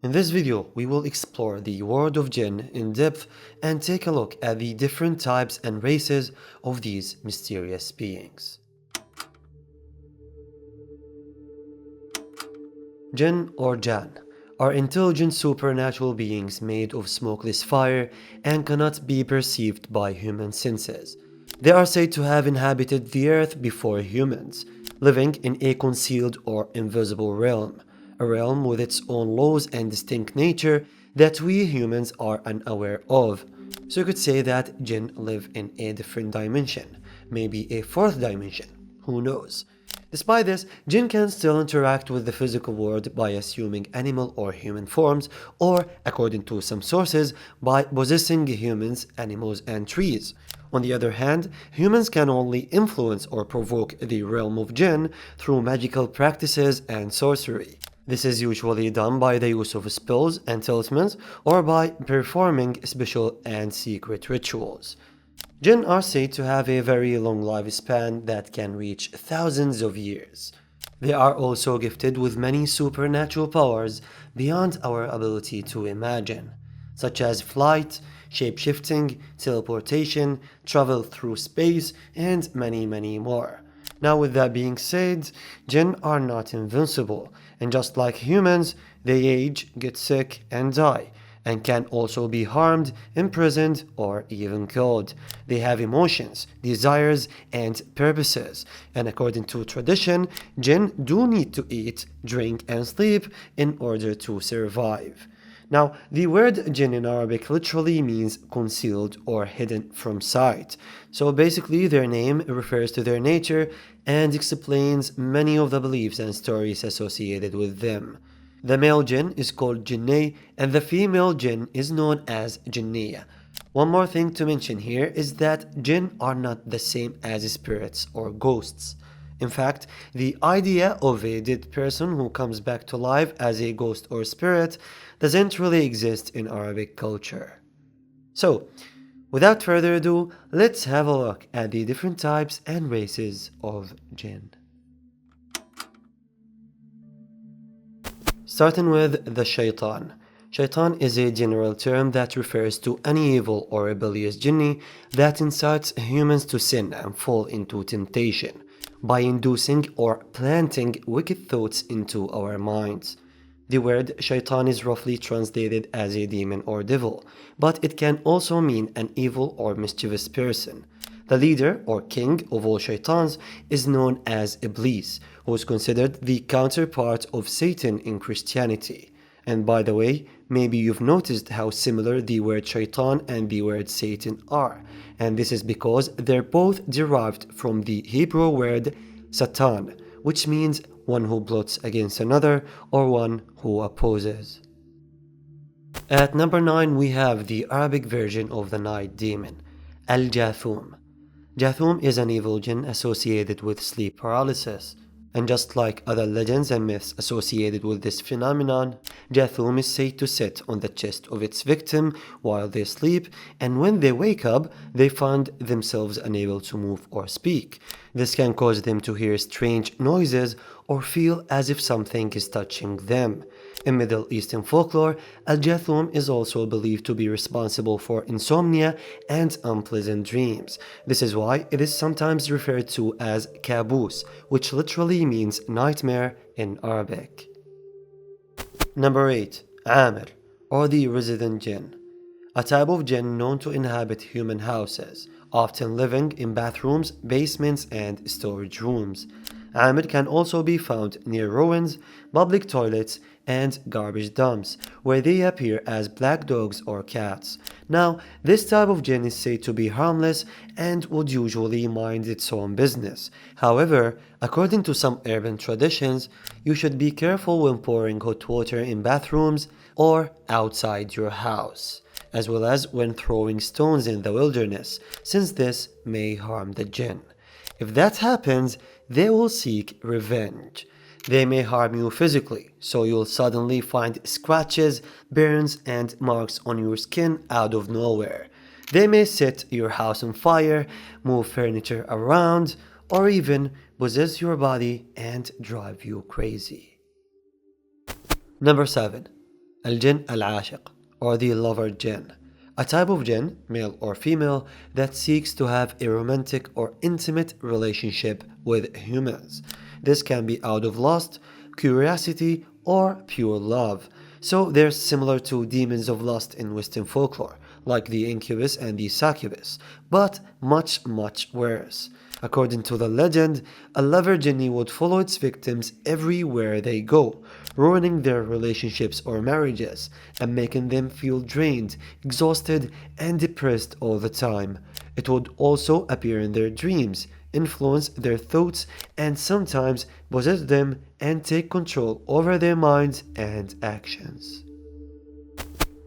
In this video, we will explore the world of Jinn in depth and take a look at the different types and races of these mysterious beings. Jinn or Jann are intelligent supernatural beings made of smokeless fire and cannot be perceived by human senses. They are said to have inhabited the earth before humans, living in a concealed or invisible realm, a realm with its own laws and distinct nature that we humans are unaware of. So you could say that Jinn live in a different dimension, maybe a fourth dimension, who knows. Despite this, Jinn can still interact with the physical world by assuming animal or human forms, or, according to some sources, by possessing humans, animals, and trees. On the other hand, humans can only influence or provoke the realm of Jinn through magical practices and sorcery. This is usually done by the use of spells and talismans, or by performing special and secret rituals. Jinn are said to have a very long lifespan that can reach thousands of years. They are also gifted with many supernatural powers beyond our ability to imagine, such as flight, shapeshifting, teleportation, travel through space, and many more. Now, with that being said, Jinn are not invincible, and just like humans, they age, get sick, and die, and can also be harmed, imprisoned, or even killed. They have emotions, desires, and purposes, and according to tradition, Jinn do need to eat, drink, and sleep in order to survive. Now, the word Jinn in Arabic literally means concealed or hidden from sight. So basically, their name refers to their nature and explains many of the beliefs and stories associated with them. The male Jinn is called Jinnay, and the female Jinn is known as Jinniya. One more thing to mention here is that Jinn are not the same as spirits or ghosts. In fact, the idea of a dead person who comes back to life as a ghost or spirit doesn't really exist in Arabic culture. So, without further ado, let's have a look at the different types and races of Jinn. Starting with the Shaitan. Shaitan is a general term that refers to any evil or rebellious jinni that incites humans to sin and fall into temptation by inducing or planting wicked thoughts into our minds. The word shaitan is roughly translated as a demon or devil, but it can also mean an evil or mischievous person. The leader or king of all shaitans is known as Iblis, who is considered the counterpart of Satan in Christianity. And by the way, maybe you've noticed how similar the word shaitan and the word Satan are, and this is because they're both derived from the Hebrew word satan, which means one who plots against another or one who opposes. At number 9, we have the Arabic version of the night demon, Al-Jathum. Jathum is an evil jinn associated with sleep paralysis. And just like other legends and myths associated with this phenomenon, Jathum is said to sit on the chest of its victim while they sleep, and when they wake up, they find themselves unable to move or speak. This can cause them to hear strange noises or feel as if something is touching them. In Middle Eastern folklore, Al-Jathum is also believed to be responsible for insomnia and unpleasant dreams. This is why it is sometimes referred to as kabus, which literally means nightmare in Arabic. Number 8. Amir, or the resident jinn. A type of jinn known to inhabit human houses, often living in bathrooms, basements, and storage rooms. Amir can also be found near ruins, public toilets, and garbage dumps, where they appear as black dogs or cats. Now, this type of jinn is said to be harmless and would usually mind its own business. However, according to some urban traditions, you should be careful when pouring hot water in bathrooms or outside your house, as well as when throwing stones in the wilderness, since this may harm the jinn. If that happens, they will seek revenge. They may harm you physically, so you'll suddenly find scratches, burns, and marks on your skin out of nowhere. They may set your house on fire, move furniture around, or even possess your body and drive you crazy. Number 7. Al-Jinn al-Ashiq, or the lover Jinn, a type of Jinn, male or female, that seeks to have a romantic or intimate relationship with humans. This can be out of lust, curiosity, or pure love. So they're similar to demons of lust in Western folklore, like the incubus and the succubus, but much, much worse. According to the legend, a lover jinni would follow its victims everywhere they go, ruining their relationships or marriages, and making them feel drained, exhausted, and depressed all the time. It would also appear in their dreams, influence their thoughts, and sometimes possess them and take control over their minds and actions.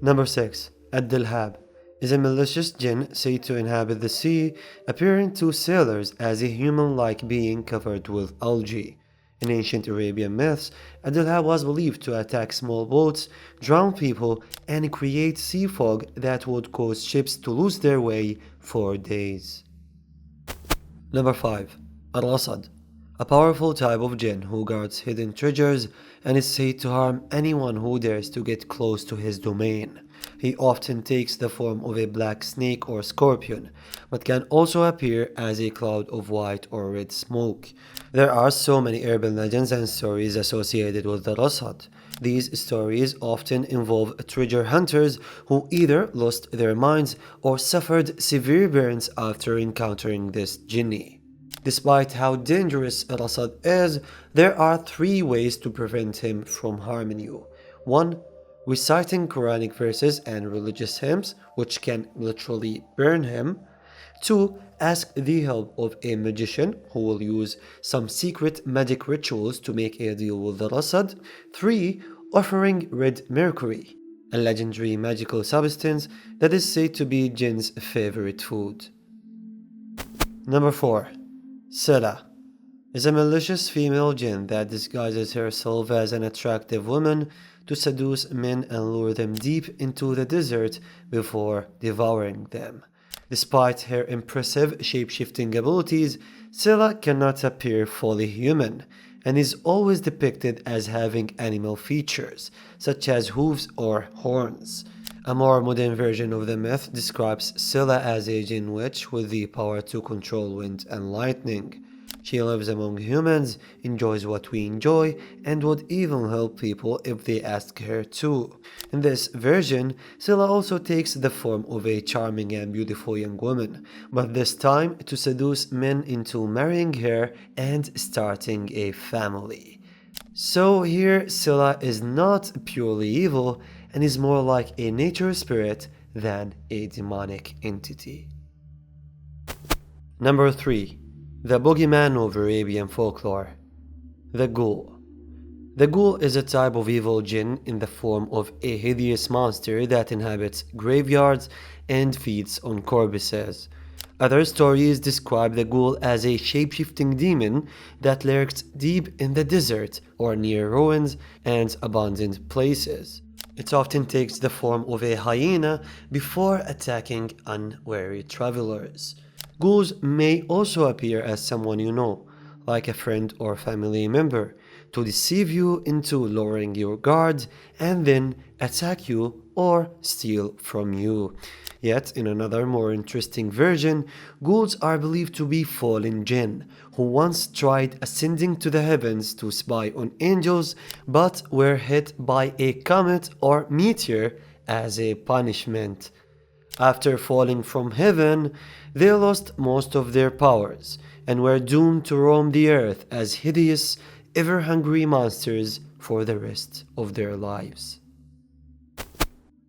Number 6. Ad-Dilhab is a malicious jinn said to inhabit the sea, appearing to sailors as a human-like being covered with algae. In ancient Arabian myths, Ad-Dilhab was believed to attack small boats, drown people, and create sea fog that would cause ships to lose their way for days. Number 5. Al-Rasad, a powerful type of jinn who guards hidden treasures and is said to harm anyone who dares to get close to his domain. He often takes the form of a black snake or scorpion, but can also appear as a cloud of white or red smoke. There are so many urban legends and stories associated with the Rasad. These stories often involve treasure hunters who either lost their minds or suffered severe burns after encountering this jinni. Despite how dangerous Rasad is, there are 3 ways to prevent him from harming you. 1. Reciting Quranic verses and religious hymns, which can literally burn him. 2. Ask the help of a magician who will use some secret magic rituals to make a deal with the Rasad. 3. Offering red mercury, a legendary magical substance that is said to be Jinn's favorite food. Number 4. Sil'a is a malicious female jinn that disguises herself as an attractive woman to seduce men and lure them deep into the desert before devouring them. Despite her impressive shape-shifting abilities, Sil'a cannot appear fully human and is always depicted as having animal features, such as hooves or horns. A more modern version of the myth describes Sil'a as a jinn witch with the power to control wind and lightning. She lives among humans, enjoys what we enjoy, and would even help people if they ask her to. In this version, Sil'a also takes the form of a charming and beautiful young woman, but this time to seduce men into marrying her and starting a family. So here, Sil'a is not purely evil and is more like a nature spirit than a demonic entity. Number 3. The boogeyman of Arabian folklore. The Ghoul. The Ghoul is a type of evil jinn in the form of a hideous monster that inhabits graveyards and feeds on corpses. Other stories describe the Ghoul as a shape-shifting demon that lurks deep in the desert or near ruins and abandoned places. It often takes the form of a hyena before attacking unwary travelers. Ghouls may also appear as someone you know, like a friend or family member, to deceive you into lowering your guard and then attack you or steal from you. Yet, in another more interesting version, ghouls are believed to be fallen jinn, who once tried ascending to the heavens to spy on angels but were hit by a comet or meteor as a punishment. After falling from heaven, they lost most of their powers and were doomed to roam the earth as hideous, ever-hungry monsters for the rest of their lives.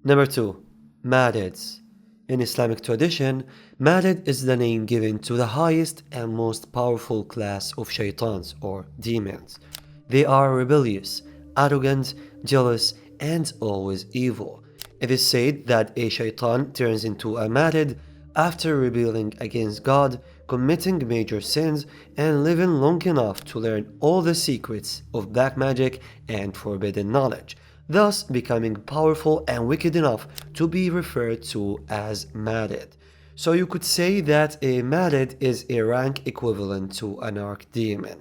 Number 2. Marids. In Islamic tradition, Marid is the name given to the highest and most powerful class of shaitans or demons. They are rebellious, arrogant, jealous, and always evil. It is said that a shaitan turns into a Marid after rebelling against God, committing major sins, and living long enough to learn all the secrets of black magic and forbidden knowledge, thus becoming powerful and wicked enough to be referred to as Marid. So you could say that a Marid is a rank equivalent to an archdemon.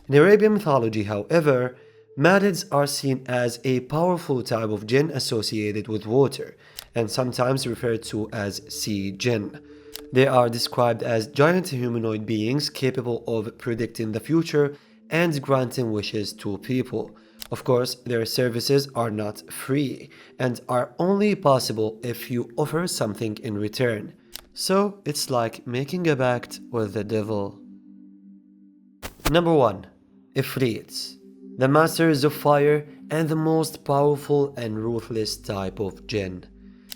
In Arabian mythology, however, Marids are seen as a powerful type of jinn associated with water, and sometimes referred to as sea jinn. They are described as giant humanoid beings capable of predicting the future and granting wishes to people. Of course, their services are not free and are only possible if you offer something in return. So it's like making a pact with the devil. Number 1. Ifrits, the masters of fire and the most powerful and ruthless type of jinn.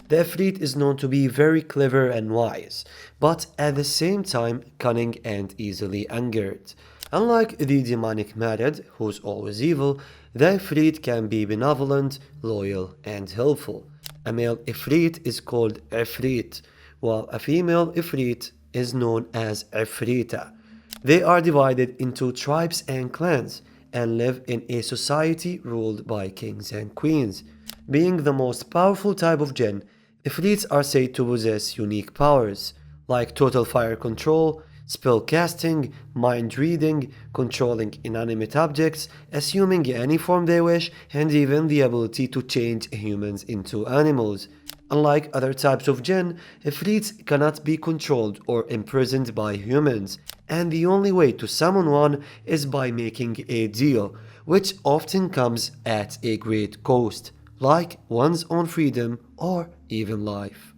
The Ifrit is known to be very clever and wise, but at the same time cunning and easily angered. Unlike the demonic Marid, who's always evil, the Ifrit can be benevolent, loyal, and helpful. A male Ifrit is called Ifrit, while a female Ifrit is known as Ifrita. They are divided into tribes and clans and live in a society ruled by kings and queens. Being the most powerful type of jinn, Ifrits are said to possess unique powers like total fire control, spell casting, mind reading, controlling inanimate objects, assuming any form they wish, and even the ability to change humans into animals. Unlike other types of jinn, Ifrits cannot be controlled or imprisoned by humans, and the only way to summon one is by making a deal, which often comes at a great cost, like one's own freedom or even life.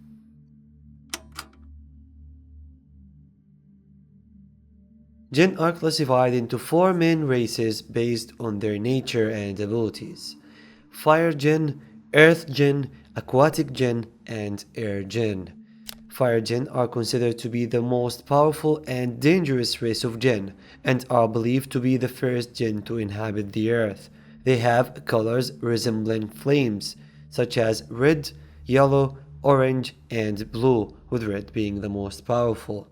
Jinn are classified into four main races based on their nature and abilities: Fire Jinn, Earth Jinn, Aquatic Jinn, and Air Jinn. Fire Jinn are considered to be the most powerful and dangerous race of Jinn, and are believed to be the first Jinn to inhabit the earth. They have colors resembling flames, such as red, yellow, orange, and blue, with red being the most powerful.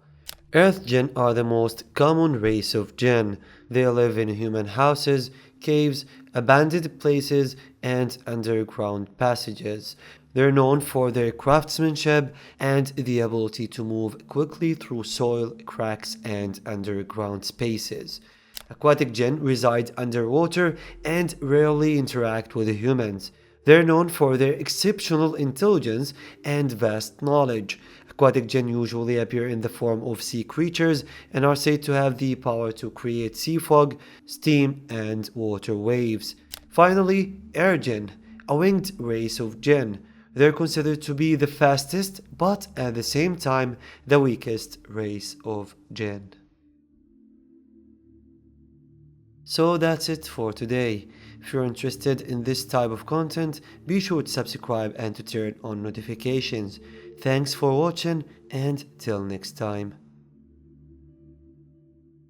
Earth Jinn are the most common race of Jinn. They live in human houses, caves, abandoned places, and underground passages. They're known for their craftsmanship and the ability to move quickly through soil, cracks, and underground spaces. Aquatic Jinn reside underwater and rarely interact with humans. They're known for their exceptional intelligence and vast knowledge. Aquatic Jinn usually appear in the form of sea creatures and are said to have the power to create sea fog, steam, and water waves. Finally, Air Jinn, a winged race of Jinn. They're considered to be the fastest, but at the same time, the weakest race of Jinn. So that's it for today. If you're interested in this type of content, be sure to subscribe and to turn on notifications. Thanks for watching, and till next time.